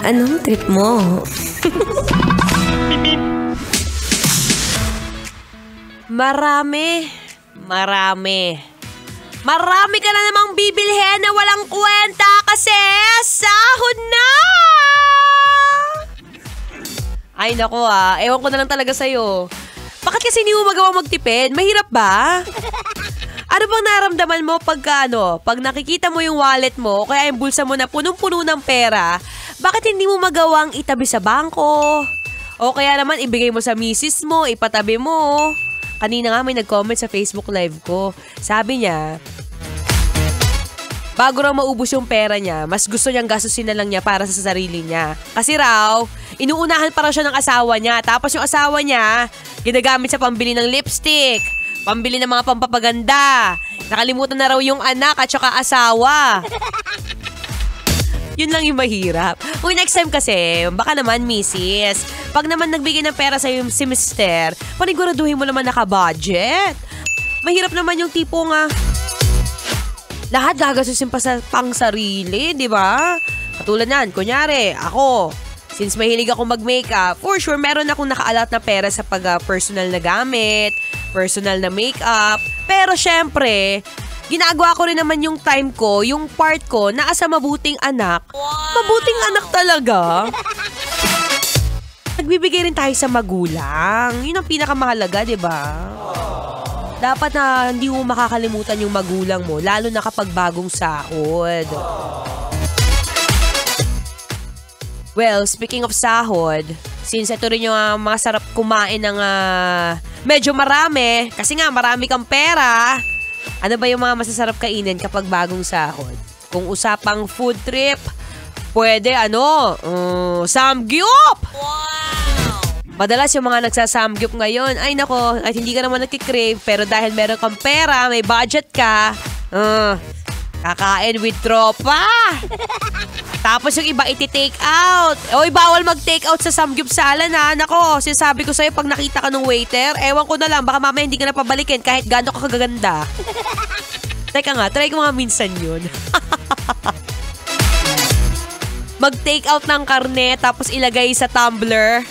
Anong trip mo? Marami ka na namang bibilhin na walang kwenta kasi sahod na! Ay nako ewan ko na lang talaga sa'yo. Bakit kasi hindi mo magawang magtipid? Mahirap ba? Ano bang naramdaman mo pag nakikita mo yung wallet mo o kaya yung bulsa mo na punong-puno ng pera, bakit hindi mo magawang itabi sa bangko? O kaya naman ibigay mo sa misis mo, ipatabi mo? Kanina nga may nag-comment sa Facebook Live ko. Sabi niya, bago raw maubos yung pera niya, mas gusto niyang gastusin na lang niya para sa sarili niya. Kasi raw, inuunahan pa raw siya ng asawa niya. Tapos yung asawa niya, ginagamit sa pambili ng lipstick, pambili ng mga pampapaganda. Nakalimutan na raw yung anak at saka asawa. Yun lang yung mahirap. Uy, next time kasi, baka naman, misis, pag naman nagbigay ng pera sa'yo si mister, paniguraduhin mo naman naka-budget. Mahirap naman yung tipo nga, lahat gagasusin pa sa pang sarili, di ba? Katulad nan, kunyari, ako, since mahilig ako mag-makeup, for sure, meron akong nakaalat na pera sa pag-personal na gamit, personal na makeup. Pero syempre, ginagawa ko rin naman yung time ko, yung part ko, na asa mabuting anak. Wow. Mabuting anak talaga. Nagbibigay rin tayo sa magulang. Yun ang pinakamahalaga, di ba? Dapat na hindi mo makakalimutan yung magulang mo, lalo na kapag bagong sahod. Well, speaking of sahod, since ito rin yung mga sarap kumain ng medyo marami, kasi nga marami kang pera, ano ba yung mga masasarap kainin kapag bagong sahod? Kung usapang food trip, pwede samgyup! Wow! Madalas yung mga nagsasamgyup ngayon, ay nako, at hindi ka naman nagkikrave, pero dahil meron kang pera, may budget ka, kakain with tropa. Tapos yung iba iti-take out. Oy, bawal mag-take out sa samgyup sala na. Nako, sinasabi ko sa'yo, pag nakita ka ng waiter, ewan ko na lang, baka mamaya hindi ka na pabalikin kahit gaano ka kagaganda. Teka nga, try ko mga minsan yun. Mag-take out ng karne, tapos ilagay sa tumbler.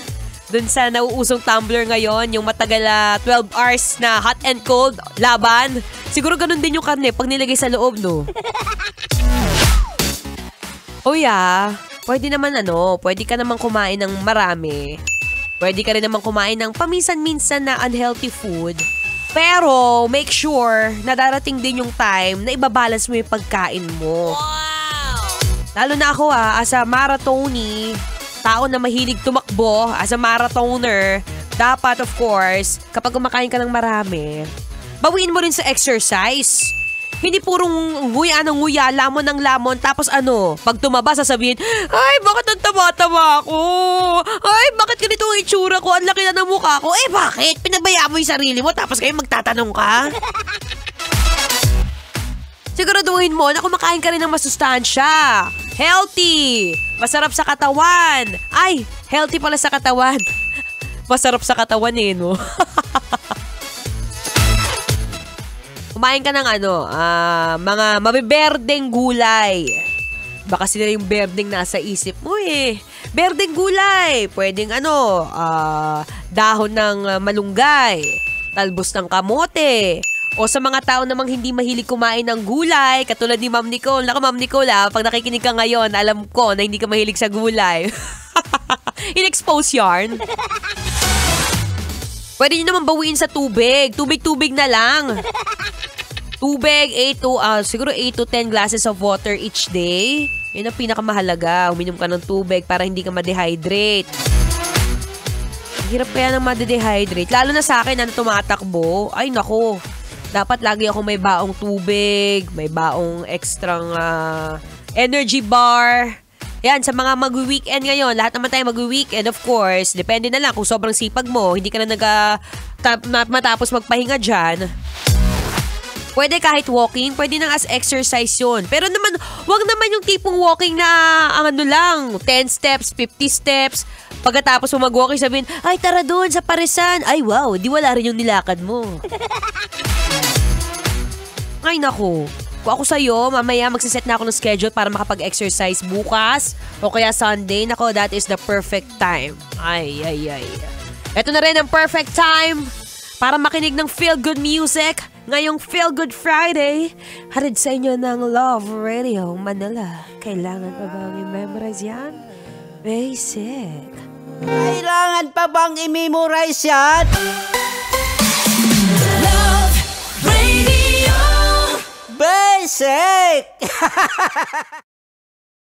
Dun sa nauusong tumbler ngayon, yung matagal 12 hours na hot and cold laban. Siguro ganun din yung karne pag nilagay sa loob, no? Oh yeah, pwede naman pwede ka naman kumain ng marami. Pwede ka rin naman kumain ng paminsan-minsan na unhealthy food. Pero make sure na darating din yung time na ibabalance mo yung pagkain mo. Wow! Lalo na ako as a marathonee, tao na mahilig tumakbo, as a marathoner, dapat of course, kapag kumakain ka ng marami, bawiin mo rin sa exercise. Hindi purong nguya ng nguya, lamon ng lamon, tapos pag tumaba sasabihin, ay, bakit ang taba-taba ako? Ay, bakit ganito ang itsura ko? Ang laki na ng mukha ko. Eh, bakit? Pinabayaan mo yung sarili mo, tapos kayo magtatanong ka? Siguraduhin mo na kumakain ka rin ng masustansya. Healthy! Masarap sa katawan. Ay, healthy pala sa katawan. Masarap sa katawan no? Kumain ka ng mga mabiberdeng gulay. Baka sila yung berdeng nasa isip mo Berdeng gulay. Pwedeng dahon ng malunggay, talbos ng kamote. O sa mga tao namang hindi mahilig kumain ng gulay, katulad ni Ma'am Nicole. Naku, Ma'am Nicole pag nakikinig ka ngayon, alam ko na hindi ka mahilig sa gulay. In-expose yarn. Pwede nyo naman bawiin sa tubig. Tubig-tubig na lang. Tubig, siguro 8 to 10 glasses of water each day. Yan ang pinakamahalaga. Uminom ka ng tubig para hindi ka ma-dehydrate. Hirap kaya ng ma-dehydrate. Lalo na sa akin, tumatakbo. Ay, nako. Dapat lagi ako may baong tubig, may baong extrang energy bar. Yan, sa mga mag-weekend ngayon, lahat naman tayo mag-weekend, of course. Depende na lang kung sobrang sipag mo, hindi ka na matapos magpahinga dyan. Pwede kahit walking, pwede nang as exercise yun. Pero naman, wag naman yung tipong walking na lang, 10 steps, 50 steps. Pagkatapos mo mag-walking, sabihin, ay tara doon sa Parisan. Ay wow, di wala rin yung nilakad mo. Ay nako, Kung ako sa'yo, mamaya magsiset na ako ng schedule para makapag-exercise bukas o kaya Sunday. Nako, that is the perfect time. Ay. Ito na rin ang perfect time para makinig ng feel-good music ngayong Feel Good Friday. Hatid sa inyo ng Love Radio Manila. Kailangan pa bang i-memorize yan? Basic. Kailangan pa bang i-memorize yan? Love Radio. Basic!